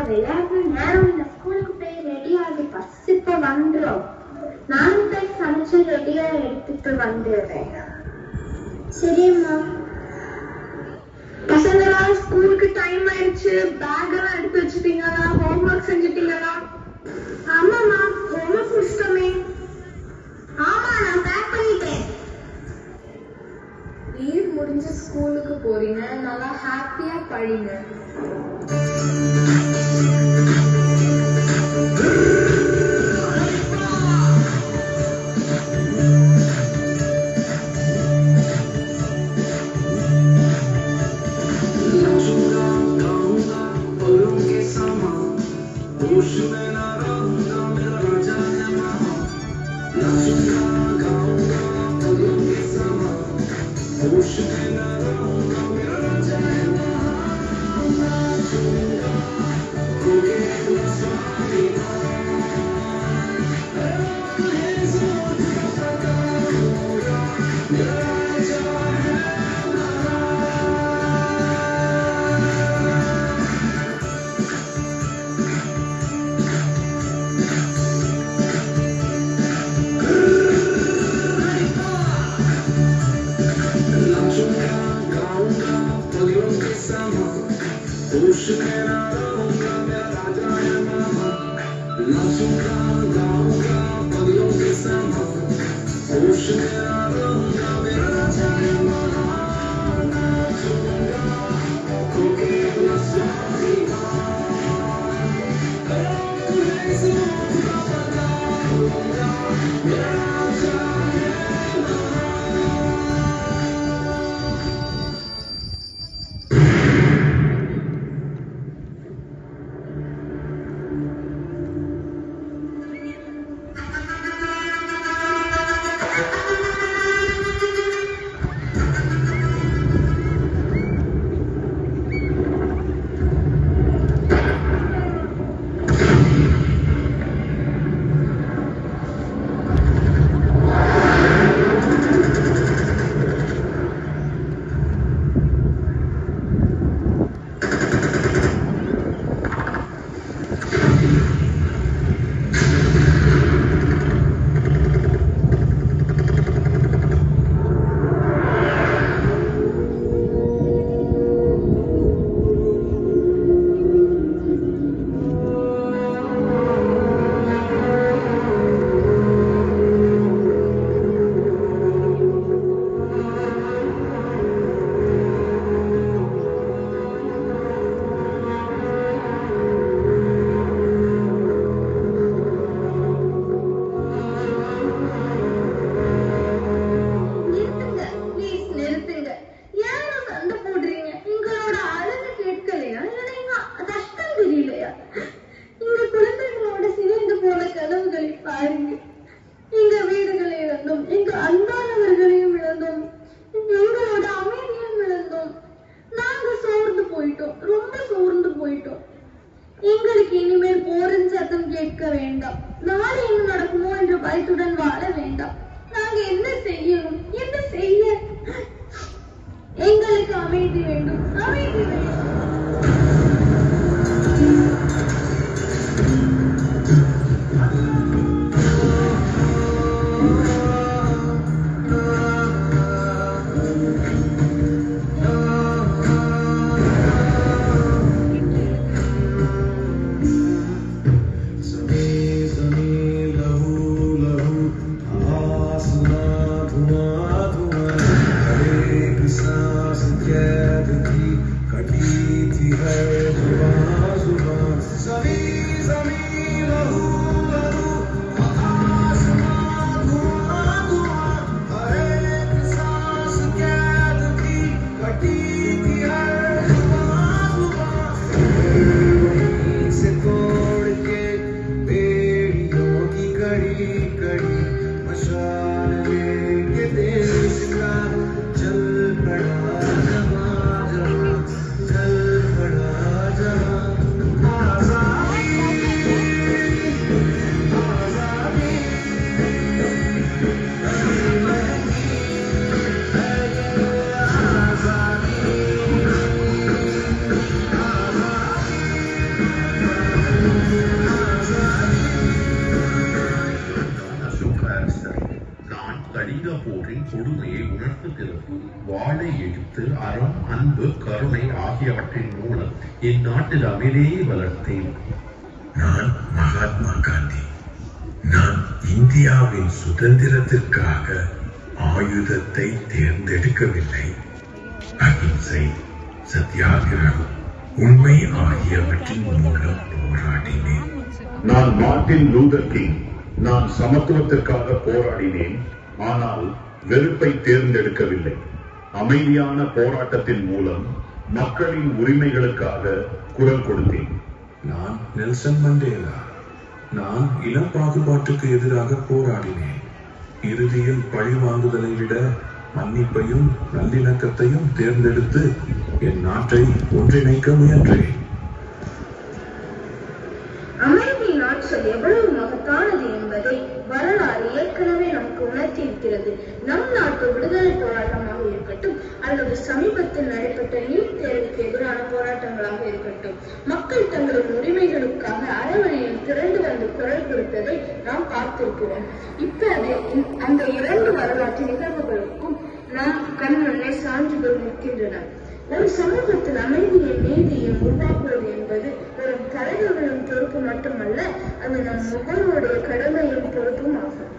விளையாடுற நேரம் இந்த ஸ்கூலுக்கு போய் ரெடி ஆகி பஸ் இப்ப வந்துடும். நானும் போய் சமைச்சு ரெடியா எடுத்துட்டு வந்துடுறேன். சரிம்மா. பசங்களா, ஸ்கூலுக்கு டைம் ஆயிடுச்சு. பேக் எல்லாம் எடுத்து வச்சுட்டீங்களா? ஹோம்ஒர்க் செஞ்சுட்டீங்களா? ஆமாம்மா, ஹோம்ஒர்க் முடிச்சிட்டோமே. ஆமா, நான் பேக் பண்ணிட்டேன். லீவ் முடிஞ்சு ஸ்கூலுக்கு போறீங்க, நல்லா ஹாப்பியா படிங்க. எங்களுக்கு இனிமேல் போரின் சத்தம் கேட்க வேண்டாம். நாளை என்ன நடக்குமோ என்ற பயத்துடன் வாழ வேண்டாம். நாங்க என்ன செய்யணும்? என்ன செய்ய? எங்களுக்கு அமைதி வேண்டும், அமைதி வேண்டும். कटी நான் கடித போரின் கொடுமையை உணர்த்துகிறது. வாழை எழுத்து, அறம், அன்பு, கருணை ஆகியவற்றின் மூலம் என் நாட்டில் அமைதியை வளர்த்தேன். நான் மகாத்மா காந்தி. நான் இந்தியாவின் சுதந்திரத்திற்காக ஆயுதத்தை தேர்ந்தெடுக்கவில்லை. அகிம்சை, சத்தியாகிரகம், உண்மை ஆகியவற்றின் மூலம் போராடினேன். நான் மார்ட்டின் லூதர் கிங். நான் சமத்துவத்திற்காக போராடினேன், ஆனால் வெறுப்பை தேர்ந்தெடுக்கவில்லை. அமைதியான போராட்டத்தின் மூலம் மக்களின் உரிமைகளுக்காக குரல் கொடுத்தேன். நான் நெல்சன் மண்டேலா. நான் இன பாகுபாட்டுக்கு எதிராக போராடினேன். இறுதியில் பழி வாங்குதலை விட மன்னிப்பையும் நல்லிணக்கத்தையும் தேர்ந்தெடுத்து என் நாட்டை ஒன்றிணைக்க முயன்றேன். அமைதியின் ஆற்றல் எவ்வளவு மகத்தானது என்பதை வரலாறு ஏற்கனவே நமக்கு உணர்த்தி இருக்கிறது. நம் நாட்டு விடுதலை போராட்டமாக இருக்கட்டும் அல்லது சமீபத்தில் நடைபெற்ற நீட் தேர்வுக்கு எதிரான போராட்டங்களாக இருக்கட்டும், மக்கள் தங்களின் உரிமைகளுக்காக அறவழியில் திரண்டு வந்து குரல் கொடுத்ததை நாம் பார்த்திருக்கிறோம். இப்போது அந்த இரண்டு வரலாற்று நிகழ்வுகளுக்கும் நம் கண்முன்னே சான்றுகள் நிற்கின்றன. ஒரு சமூகத்தில் அமைதியும் நீதியும் உருவாக்குவது என்பது ஒரு தலைவர்களின் பொறுப்பு மட்டுமல்ல, அது நம் ஒவ்வொருடைய கடமையும் பொறுப்பும் ஆகும்.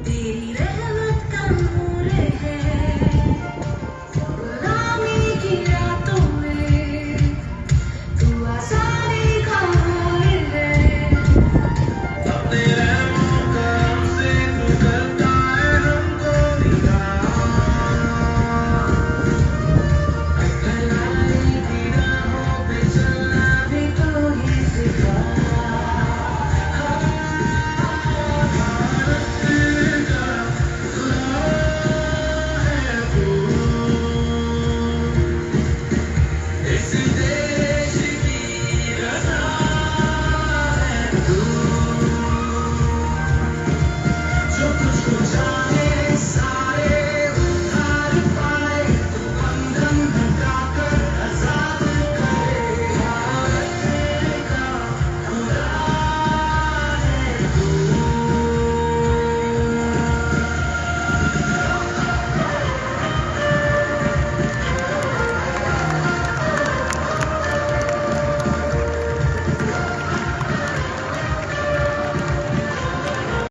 तेरी रहमत का